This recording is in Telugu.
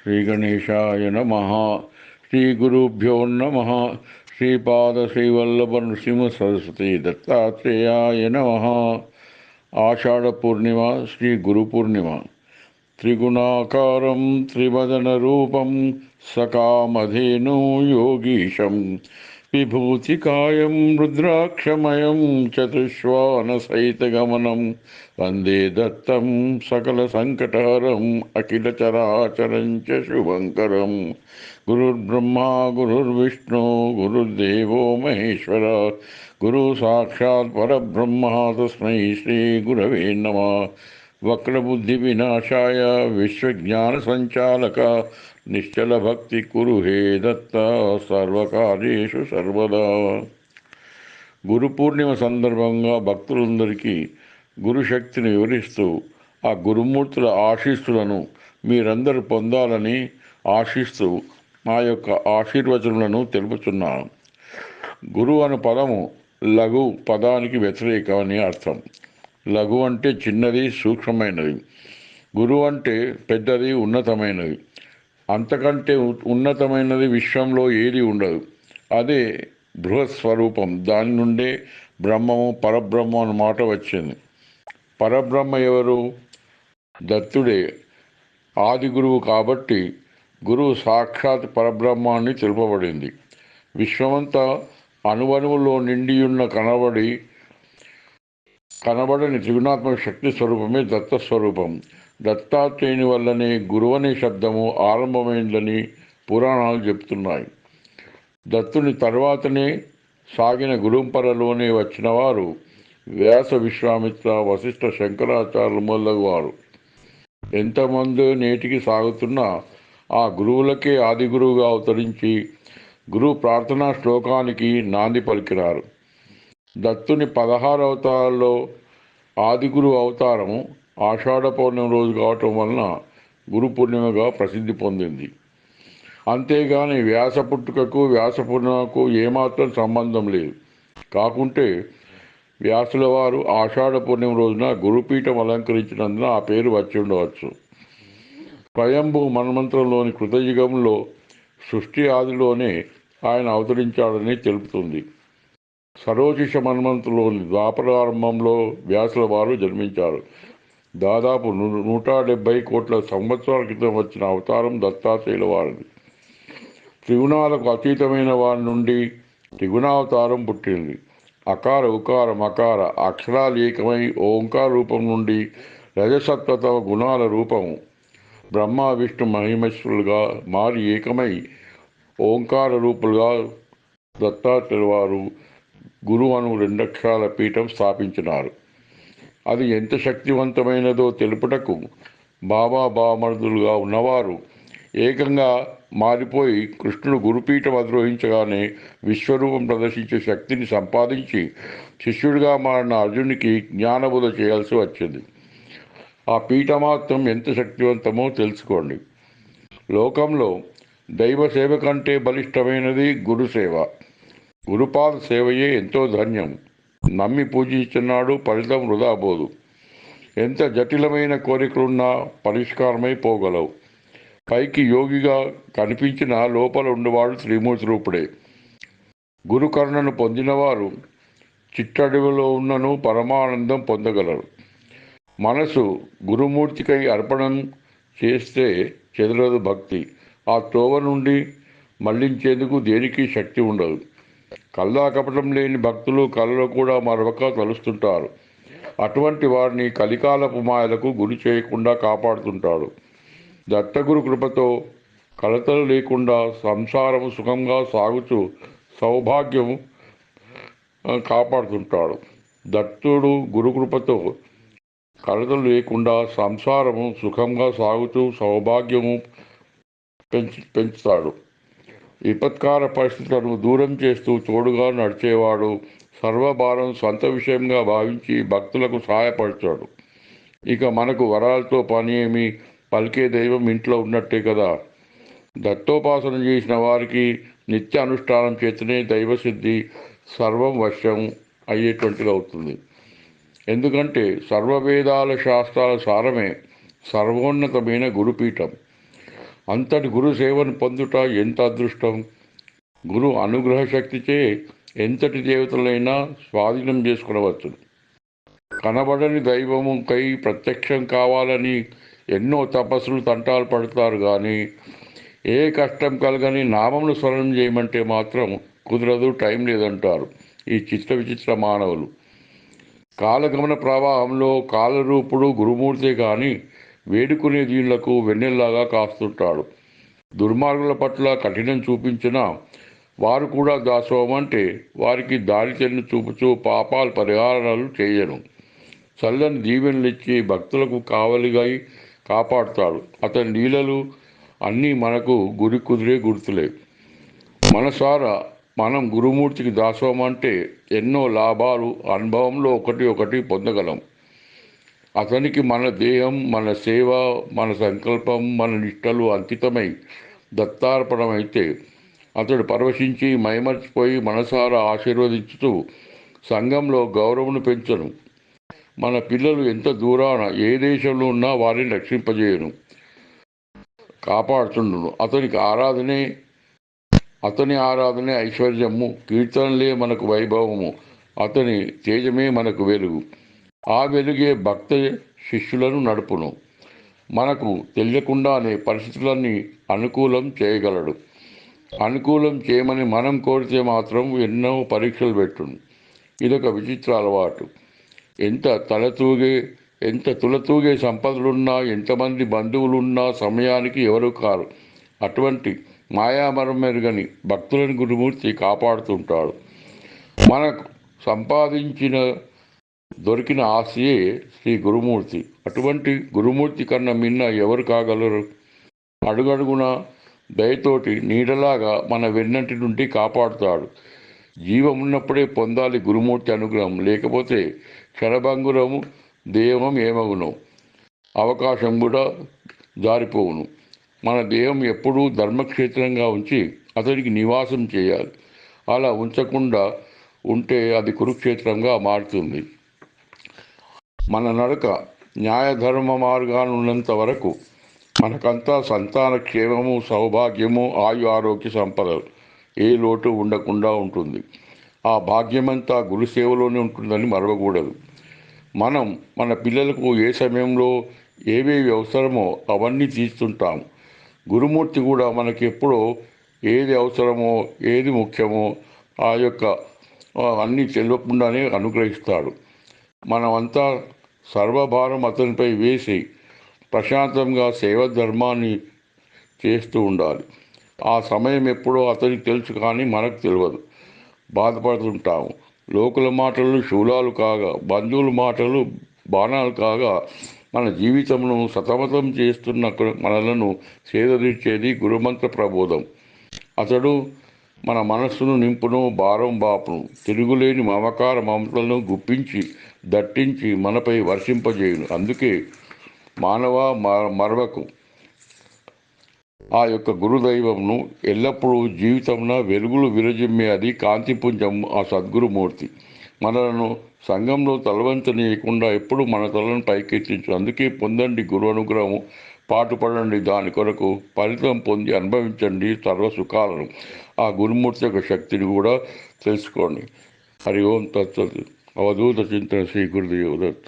శ్రీగణేశాయ నమః. శ్రీగురుభ్యో నమః. శ్రీపాద శ్రీవల్లభ నృసింహ సరస్వతి దత్తాత్రేయాయ నమః. ఆషాఢ పూర్ణిమ, శ్రీ గురు పూర్ణిమ. త్రిగుణాకారం త్రివదన రూపం సకామధేను యోగీశం విభూతికాయం రుద్రాక్షమయం చతుష్వానసైతగమనం వందే దత్తం సకల సంకటహరం అఖిల చరాచరం చ శుభంకరం. గురుర్బ్రహ్మా గురుర్విష్ణు గురుర్దేవో మహేశ్వర గురు సాక్షాత్ పరబ్రహ్మ తస్మై శ్రీ గురవే నమః. వక్రబుద్ధి వినాశాయ విశ్వజ్ఞాన సంచాలక నిశ్చల భక్తి కురు హే దత్త సర్వకార్యేషు సర్వదా. గురు పూర్ణిమ సందర్భంగా భక్తులందరికీ గురుశక్తిని వివరిస్తూ ఆ గురుమూర్తుల ఆశీస్సులను మీరందరూ పొందాలని ఆశిస్తూ మా యొక్క ఆశీర్వచనలను తెలుపుతున్నాను. గురు అను పదము లఘు పదానికి వ్యతిరేకమని అర్థం. లఘు అంటే చిన్నది, సూక్ష్మమైనది. గురువు అంటే పెద్దది, ఉన్నతమైనది. అంతకంటే ఉన్నతమైనది విశ్వంలో ఏది ఉండదు. అదే బృహత్ స్వరూపం. దాని నుండే బ్రహ్మము, పరబ్రహ్మ అన్న మాట వచ్చింది. పరబ్రహ్మ ఎవరు? దత్తుడే ఆది గురువు. కాబట్టి గురువు సాక్షాత్ పరబ్రహ్మాన్ని తెలుపబడింది. విశ్వమంతా అణువణువులో నిండియున్న కనబడని త్రిగుణాత్మక శక్తి స్వరూపమే దత్తస్వరూపం. దత్తాత్రేయుని వల్లనే గురువు అనే శబ్దము ఆరంభమైందని పురాణాలు చెప్తున్నాయి. దత్తుని తర్వాతనే సాగిన గురుంపరలోనే వచ్చిన వారు వ్యాస, విశ్వామిత్ర, వశిష్ఠ, శంకరాచార్యులు మొదలగు వారు. ఎంతమంది నేటికి సాగుతున్నా ఆ గురువులకే ఆది గురువుగా అవతరించి గురు ప్రార్థనా శ్లోకానికి నాంది పలికినారు. దత్తుని 16 అవతారాల్లో ఆది గురువు అవతారము ఆషాఢ పౌర్ణమి రోజు కావటం వలన గురు పూర్ణిమగా ప్రసిద్ధి పొందింది. అంతేగాని వ్యాస పుట్టుకకు, వ్యాస పూర్ణిమకు ఏమాత్రం సంబంధం లేదు. కాకుంటే వ్యాసుల వారు ఆషాఢ పూర్ణిమ రోజున గురుపీఠం అలంకరించినందున ఆ పేరు వచ్చి ఉండవచ్చు. స్వయంభూ మన్వంతరంలోని కృతయుగంలో సృష్టి ఆదిలోనే ఆయన అవతరించాడని తెలుపుతుంది. సరోజిష మన్వంతరంలోని ద్వాపరారంభంలో వ్యాసుల వారు జన్మించారు. దాదాపు 170 కోట్ల సంవత్సరాల క్రితం వచ్చిన అవతారం దత్తాత్రేయుల వారిది. త్రిగుణాలకు అతీతమైన వారి నుండి త్రిగుణావతారం పుట్టింది. అకార, ఉకార, మకార అక్షరాలు ఏకమై ఓంకార రూపం నుండి రజసత్వత గుణాల రూపము బ్రహ్మ, విష్ణు, మహిమేశ్వరులుగా మారి ఏకమై ఓంకార రూపులుగా దత్తాత్రేయుల వారు గురు అను 2 అక్షరాల పీఠం స్థాపించినారు. అది ఎంత శక్తివంతమైనదో తెలుపుటకు బాబా బామర్దులుగా ఉన్నవారు ఏకంగా మారిపోయి కృష్ణుడు గురుపీఠం అధిరోహించగానే విశ్వరూపం ప్రదర్శించే శక్తిని సంపాదించి శిష్యుడిగా మారిన అర్జునునికి జ్ఞానబోధ చేయాల్సి వచ్చింది. ఆ పీఠమాత్రం ఎంత శక్తివంతమో తెలుసుకోండి. లోకంలో దైవ సేవ కంటే బలిష్టమైనది గురుసేవ. గురుపాద సేవయే ఎంతో ధన్యం. నమ్మి పూజించున్నాడు, ఫలితం వృధా పోదు. ఎంత జటిలమైన కోరికలున్నా పరిష్కారమై పోగలవు. పైకి యోగిగా కనిపించిన లోపల ఉండేవాడు శ్రీమూర్తి రూపుడే. గురుకరుణను పొందినవారు చిట్టడివిలో ఉన్నను పరమానందం పొందగలరు. మనసు గురుమూర్తికై అర్పణం చేస్తే చెదరదు భక్తి. ఆ త్రోవ నుండి మళ్లించేందుకు దేనికి శక్తి ఉండదు. కల్లా కపటం లేని భక్తులు కళ్ళలో కూడా మరొక తలుస్తుంటారు. అటువంటి వారిని కలికాలపు మాయలకు గురి చేయకుండా కాపాడుతుంటాడు. దత్తగురు కృపతో కలతలు లేకుండా సంసారము సుఖంగా సాగుతూ సౌభాగ్యం కాపాడుతుంటాడు. దత్తుడు గురుకృపతో కలతలు లేకుండా సంసారము సుఖంగా సాగుతూ సౌభాగ్యము పెంచుతాడు. విపత్కార పరిస్థితులను దూరం చేస్తూ తోడుగా నడిచేవాడు. సర్వభారం సొంత విషయంగా భావించి భక్తులకు సహాయపడతాడు. ఇక మనకు వరాలతో పని ఏమి? పలికే దైవం ఇంట్లో ఉన్నట్టే కదా. దత్తోపాసన చేసిన వారికి నిత్య అనుష్ఠానం చేతనే దైవసిద్ధి సర్వం వశం అయ్యేటువంటిది అవుతుంది. ఎందుకంటే సర్వవేదాల శాస్త్రాల సారమే సర్వోన్నతమైన గురుపీఠం. అంతటి గురు సేవను పొందుట ఎంత అదృష్టం. గురు అనుగ్రహ శక్తిచే ఎంతటి దేవతలైనా స్వాధీనం చేసుకునవచ్చు. కనబడని దైవము కై ప్రత్యక్షం కావాలని ఎన్నో తపస్సులు తంటాలు పడతారు, కానీ ఏ కష్టం కలగని నామమును స్మరణం చేయమంటే మాత్రం కుదరదు, టైం లేదంటారు ఈ చిత్ర విచిత్ర మానవులు. కాలగమన ప్రవాహంలో కాలరూపుడు గురుమూర్తే కానీ వేడుకునే దీనులకు వెన్నెల్లాగా కాస్తుంటాడు. దుర్మార్గుల పట్ల కఠినం చూపించినా వారు కూడా దాసోహం అంటే వారికి దారి తెన్ను చూపుచూ పాపాలు పరిహారాలు చేయను. చల్లని దీవెనలిచ్చి భక్తులకు కావలిగా కాపాడుతాడు. అతని లీలలు అన్నీ మనకు గురి కుదిరే గుర్తులే. మనసారా మనం గురుమూర్తికి దాసోహం అంటే ఎన్నో లాభాలు అనుభవంలో ఒకటి ఒకటి పొందగలం. అతనికి మన దేహం, మన సేవ, మన సంకల్పం, మన నిష్టలు అంకితమై దత్తార్పణమైతే అతడు పరవశించి మైమర్చిపోయి మనసారా ఆశీర్వదించుతూ సంఘంలో గౌరవను పెంచను. మన పిల్లలు ఎంత దూరాన ఏ దేశంలో ఉన్నా వారిని రక్షింపజేయను, కాపాడుతుండును. అతని ఆరాధనే ఐశ్వర్యము, కీర్తనలే మనకు వైభవము, అతని తేజమే మనకు వెలుగు. ఆ వెలుగే భక్త శిష్యులను నడుపును. మనకు తెలియకుండానే పరిస్థితులన్నీ అనుకూలం చేయగలడు. అనుకూలం చేయమని మనం కోరితే మాత్రం ఎన్నో పరీక్షలు పెట్టును. ఇదొక విచిత్ర అలవాటు. ఎంత తులతూగే సంపదలున్నా, ఎంతమంది బంధువులున్నా సమయానికి ఎవరు కారు. అటువంటి మాయామరం మెరుగని భక్తులను గురుమూర్తి కాపాడుతుంటాడు. మనకు సంపాదించిన దొరికిన ఆశయే శ్రీ గురుమూర్తి. అటువంటి గురుమూర్తి కన్నా మిన్న ఎవరు కాగలరు? అడుగడుగున దయతోటి నీడలాగా మన వెన్నంటి నుండి కాపాడుతాడు. జీవం ఉన్నప్పుడే పొందాలి గురుమూర్తి అనుగ్రహం, లేకపోతే క్షణభంగురము దేహం ఏమగును, అవకాశం కూడా జారిపోవును. మన దేహం ఎప్పుడూ ధర్మక్షేత్రంగా ఉంచి అతనికి నివాసం చేయాలి. అలా ఉంచకుండా ఉంటే అది కురుక్షేత్రంగా మారుతుంది. మన నడక న్యాయధర్మ మార్గాన ఉన్నంత వరకు మనకంతా సంతాన క్షేమము, సౌభాగ్యము, ఆయు ఆరోగ్య సంపదలు ఏ లోటు ఉండకుండా ఉంటుంది. ఆ భాగ్యమంతా గురుసేవలోనే ఉంటుందని మరవకూడదు. మనం మన పిల్లలకు ఏ సమయంలో ఏవేవి అవసరమో అవన్నీ తీస్తుంటాము. గురుమూర్తి కూడా మనకి ఎప్పుడో ఏది అవసరమో ఏది ముఖ్యమో ఆ యొక్క అన్నీ తెలియకుండానే అనుగ్రహిస్తాడు. మనమంతా సర్వభారం అతనిపై వేసి ప్రశాంతంగా సేవ ధర్మాన్ని చేస్తూ ఉండాలి. ఆ సమయం ఎప్పుడో అతనికి తెలుసు, కానీ మనకు తెలియదు. బాధపడుతుంటాము. లోకుల మాటలు శూలాలు కాగా, బంధువుల మాటలు బాణాలు కాగా మన జీవితంను సతమతం చేస్తున్న మనలను సేదతీర్చేది గురుమంత్ర ప్రబోధం. అతడు మన మనస్సును నింపును, భారం బాపును, తిరుగులేని మమకార మమతలను గుప్పించి దట్టించి మనపై వర్షింపజేయును. అందుకే మానవ మరవకు ఆ యొక్క గురుదైవంను. ఎల్లప్పుడూ జీవితంలో వెలుగులు విరజిమ్మే అది కాంతిపుంజం ఆ సద్గురుమూర్తి. మనలను సంఘంలో తలవంచనీయకుండా ఎప్పుడు మన తలను పైకెత్తించు. అందుకే పొందండి గురు అనుగ్రహము, పాటుపడండి దాని కొరకు, ఫలితం పొంది అనుభవించండి సర్వ సుఖాలను. ఆ గురుమూర్తి యొక్క శక్తిని కూడా తెలుసుకోండి. హరి ఓం తత్సత్. అవధూత చింతన శ్రీ గురుదేవ దత్త.